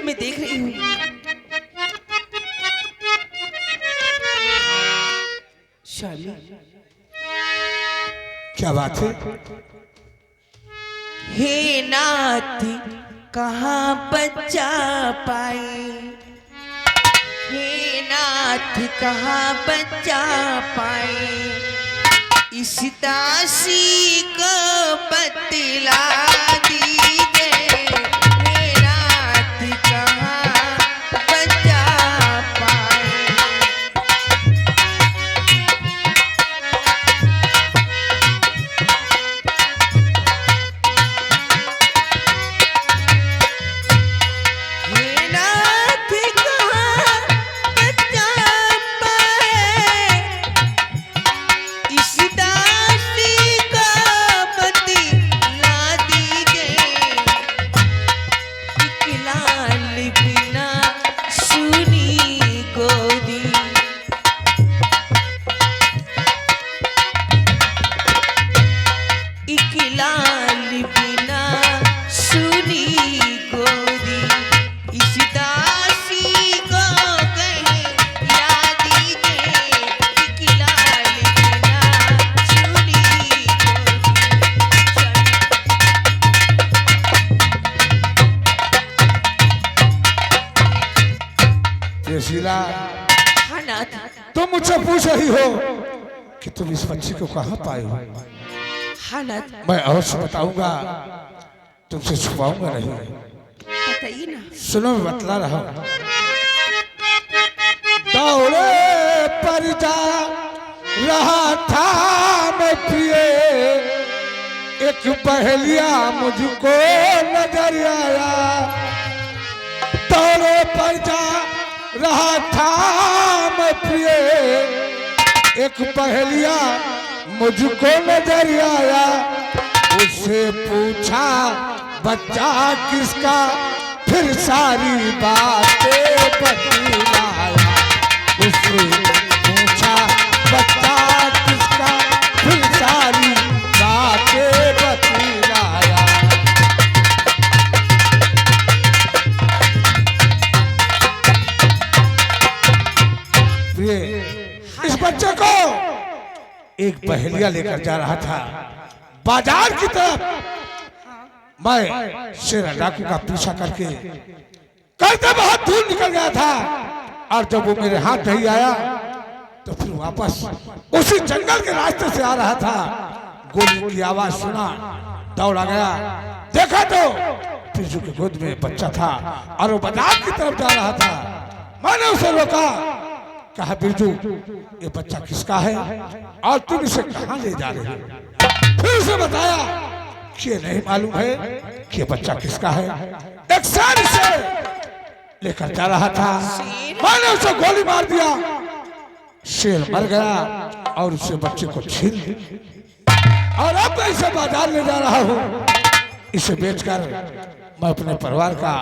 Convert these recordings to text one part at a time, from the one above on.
जो मैं देख रही हूँ। शाली, क्या बात है? हे नाथ कहाँ बचा पाए, हे नाथ कहाँ बचा पाए, इस दासी को बतला दीजिए, हे नाथ कहाँ बचा पाए। हे नाथ कहाँ बचा पाए, इस दासी को बतला दीजिए, एक लाल बिना सुनी गोदी, एक लाल बिना सुनी गोदी, इस दासी को कहीं ला दीजिए, एक लाल बिना सुनी शीला, हाँ नाथ, तुम मुझसे पूछ रही हो कि तुम इस बच्ची को कहाँ पाए हो। हाँ नाथ, मैं अवश्य बताऊंगा, तुमसे छुपाऊंगा नहीं। बताइए ना। सुनो, मैं बतला रहा हूं। दौड़े पर जा रहा था मैं पिए, एक पहेलिया मुझको नजर आया। दौड़े पर जा रहा था मैं पिए, एक पहेलिया मुझको नजर आया। उससे पूछा बच्चा किसका, फिर सारी बातें बतलाया। उससे पूछा बच्चा किसका, फिर सारी बातें बतलाया। इस बच्चे को एक पहेलिया लेकर जा रहा था बाजार की तरफ। मैं शेर डाकू का पीछा करके बहुत दूर निकल गया था, और जब वो मेरे हाथ नहीं आया तो फिर वापस उसी जंगल के रास्ते से आ रहा था। गोली की आवाज सुना, दौड़ा गया, देखा तो बिरजू की गोद में बच्चा था और वो बाजार की तरफ जा रहा था। मैंने उसे रोका, कहा बिरजू ये बच्चा किसका है और तुम इसे कहाँ ले जा रहे हो। फिर उसे बताया कि ये नहीं मालूम है कि ये बच्चा किसका है। एक शेर से लेकर जा रहा था, मैंने उसे गोली मार दिया, शेर मर गया और उसे बच्चे को छीन लिया। और अब मैं इसे बाजार ले जा रहा हूँ, इसे बेचकर मैं अपने परिवार का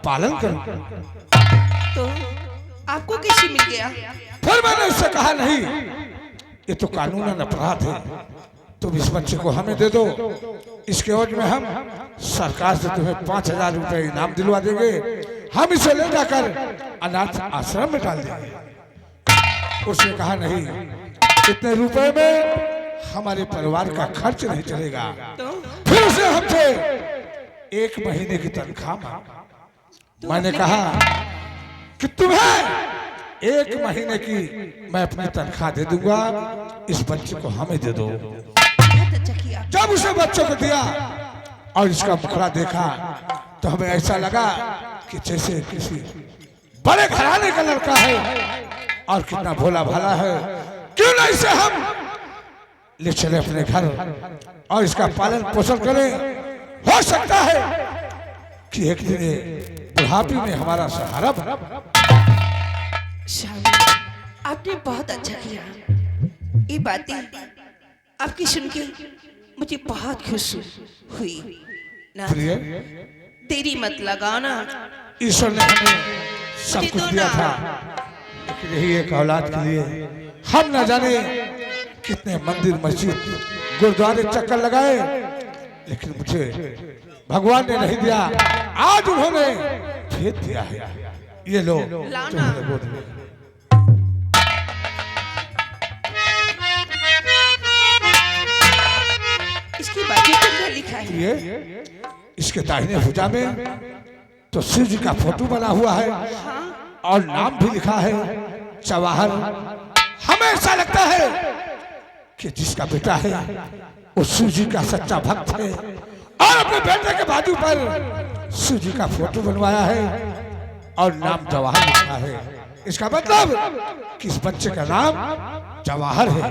पालन करूँ। तो आपको कैसे मिल गया? फिर मैंने उससे कहा नहीं, ये तो कानूनन अपराध है, तुम इस बच्चे को हमें दे दो, इसके एवज में हम सरकार से तुम्हें 5,000 रुपए इनाम दिलवा देंगे, हम इसे ले जाकर अनाथ आश्रम में डाल देंगे। उसने कहा नहीं, इतने रुपए में हमारे परिवार का खर्च नहीं चलेगा। फिर उसे हमसे 1 महीने की तनख्वाह मांगी। मैंने कहा कि तुम्हें 1 महीने की मैं अपनी तनख्वाह दे दूंगा, इस बच्चे को हमें दे दो। जब उसे बच्चे को दिया और इसका मुखड़ा देखा तो हमें ऐसा लगा कि जैसे किसी बड़े घराने का लड़का है और कितना भोला भाला है। क्यों ना इसे हम ले चले अपने घर और इसका पालन पोषण करें। हो सकता है कि एक दिन बुढ़ापे में हमारा सहारा बने। आपने बहुत अच्छा किया। ये बातें आपकी सुन के मुझे बहुत खुशी हुई ना। देरी मत लगाना, ईश्वर ने हमें सब कुछ दिया था, लेकिन यही एक औलाद के लिए हम न जाने कितने मंदिर मस्जिद गुरुद्वारे चक्कर लगाए, लेकिन मुझे भगवान ने नहीं दिया, आज उन्होंने फिर दिया है। ये लो लाना। तुम्हारे गोद में। इसकी बाजू पर क्या लिखा है? ये इसके दाहिने भुजा में तो शिव जी का फोटो बना हुआ है और नाम भी लिखा है जवाहर। हमें ऐसा लगता है कि जिसका बेटा है वो शिव जी का सच्चा भक्त है और अपने बेटे के बाजू पर शिव जी का फोटो बनवाया है और नाम जवाहर लिखा है। इसका मतलब कि इस बच्चे का नाम जवाहर है।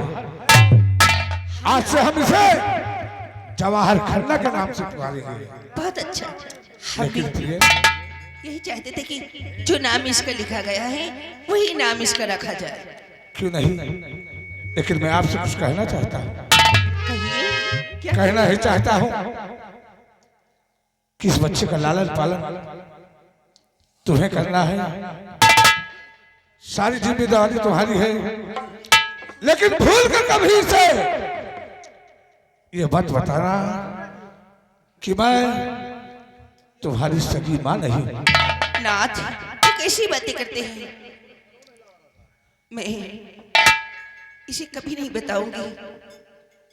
आज से हम इसे जवाहर खन्ना के नाम से पुकारेंगे। बहुत अच्छा। हम भी लेकिन प्रिय, यही चाहते थे कि जो नाम इसका लिखा गया है वही नाम इसका रखा जाए। क्यों नहीं, लेकिन मैं आपसे कुछ कहना चाहता हूँ। कहिए, क्या कहना ही चाहता हूँ कि इस बच्चे का लालन पालन तुम्हें करना है, सारी जिम्मेदारी तुम्हारी है, लेकिन भूल कर कभी से ये मत बताना कि मैं तुम्हारी सगी मां नहीं हूं। नाथ, तो कैसी बातें करते हैं? मैं इसे कभी नहीं बताऊंगी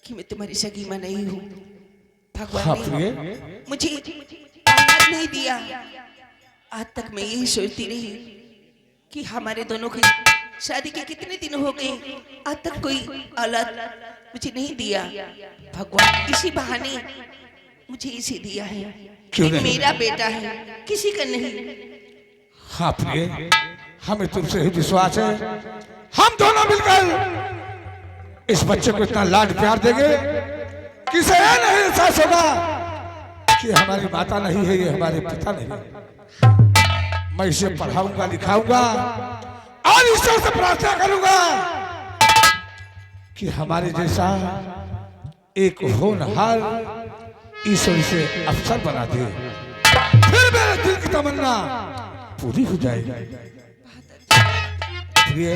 कि मैं तुम्हारी सगी मां नहीं हूँ। भगवान हाँ ने प्रिय, मुझे औलाद नहीं दिया। आज तक मैं यही सोचती रही कि हमारे दोनों की शादी के कितने दिन हो गए, आज तक कोई औलाद मुझे नहीं दिया। भगवान इसी बहाने मुझे इसे दिया है। क्यों ये नहीं? मेरा बेटा है, किसी का नहीं। हाँ प्रिय, हमें तुमसे ही विश्वास है। हम दोनों मिलकर इस बच्चे को इतना लाड प्यार देंगे कि इसे यह नहीं एहसास होगा कि हमारी माता नहीं है, ये हमारे पिता नहीं है। मैं इसे पढ़ाऊंगा, लिखाऊंगा और ईश्वर से प्रार्थना करूंगा कि हमारे जैसा एक होनहार ईश्वर से अफसर बना दे, फिर मेरे दिल की तमन्ना पूरी हो जाएगी। प्रिय,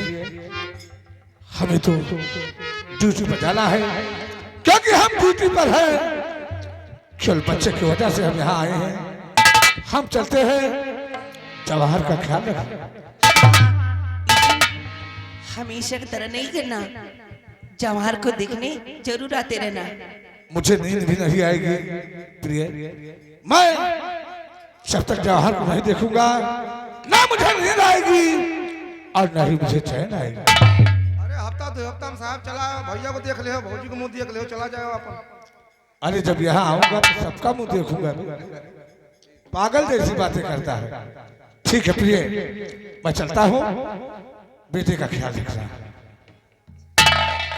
हमें तो ड्यूटी पर जाना है, क्योंकि हम ड्यूटी पर हैं। केवल बच्चे की वजह से हम यहाँ आए हैं। हम चलते हैं, जवाहर का ख्याल रखें। हमेशा की तरह नहीं करना, जवाहर को देखने जरूर आते रहना। मुझे नींद भी नहीं आएगी प्रिय, मैं जब तक जवाहर को नहीं देखूंगा ना मुझे नींद आएगी और न ही मुझे चैन आएगा। अरे हफ्ता दो हफ्ता में साहब चला भैया को देख ले, भौजी को मुंह देख ले, चला जाएगा अपन। अरे जब यहाँ आऊंगा तो सबका मुंह देखूंगा। पागल जैसी बातें करता है। ठीक है प्रिय, मैं चलता हूँ, बेटे का ख्याल रखना।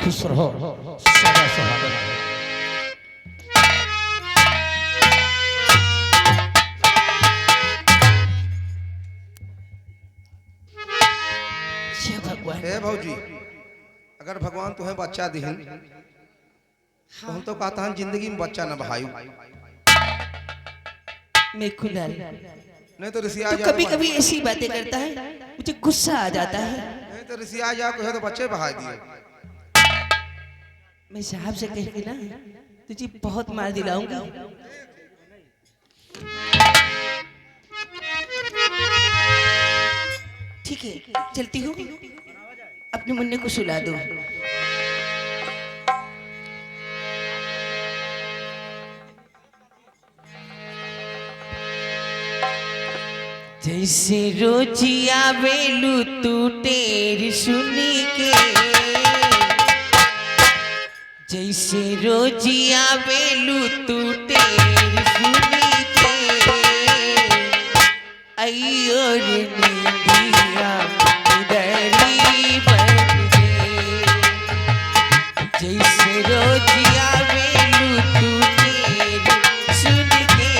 खुश रहो, सदा सुहागन रहो। हे भगवान, हे भौजी, अगर भगवान तुम्हें बच्चा दिहन तो हम तो कहता हूँ जिंदगी में बच्चा न बहायु। मैं खुलाल नहीं तो ऋषि आ तो जाए, कभी कभी ऐसी बातें करता है, मुझे गुस्सा आ जाता है। नहीं तो ऋषि आ जाए तो बच्चे बहा दिए। मैं साहब से कह के ना तुझे बहुत मार दिलाऊंगी। ठीक है, चलती हूँ, अपने मुन्ने को सुला दो। जैसे रोजिया बेलू तू टेर सुनी के, जैसे रोजिया बेलू तू टेर सुनी के, अयो रे निंदिया उदरी बन गे। जैसे रोजिया बेलू तू टेर सुन के,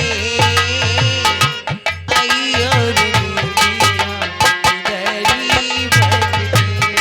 अयो रे निंदिया उदरी बन गे।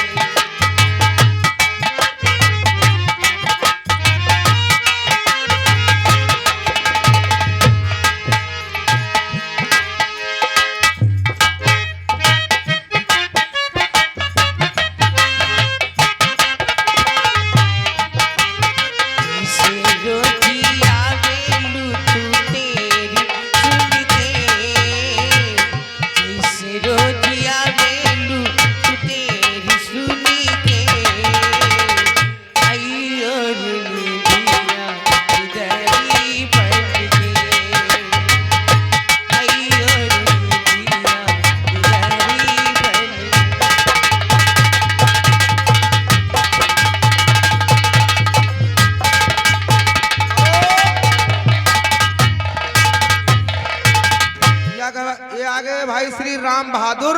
बड़े भाई श्री राम बहादुर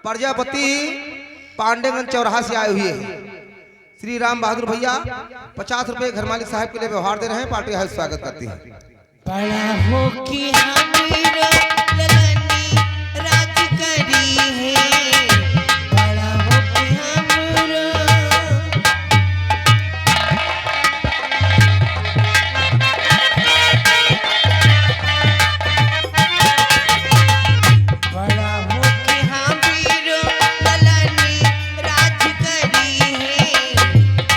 प्रजापति पांडेगंज चौराहा से आए हुए हैं। श्री राम बहादुर भैया 50 रुपए घर मालिक साहब के लिए व्यवहार दे रहे हैं। पार्टी हाउस स्वागत करती है। बड़ा हो कि हमीरा ललनी राज करी है, बड़ा हो कि हमीरा बड़ा हो कि हमीरा ललनी राज करी है,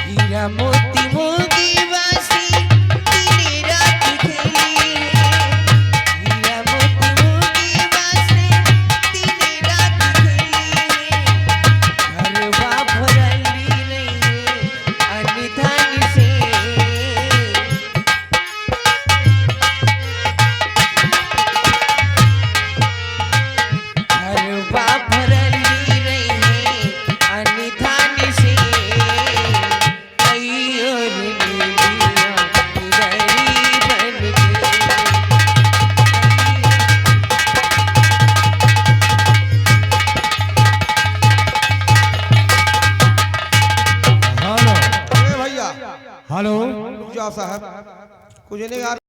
हीरा मोती मोगी वासी तेरी रात खेली है, हीरा मोती मोगी वासी तेरी रात खेली है, घरवा भरली रही अनिधन से, घरवा भरली रही अनिधन से, कई और नीलिया गरी बन गई। हेलो ए भैया हेलो रुक जाओ साहब, कुछ नहीं यार।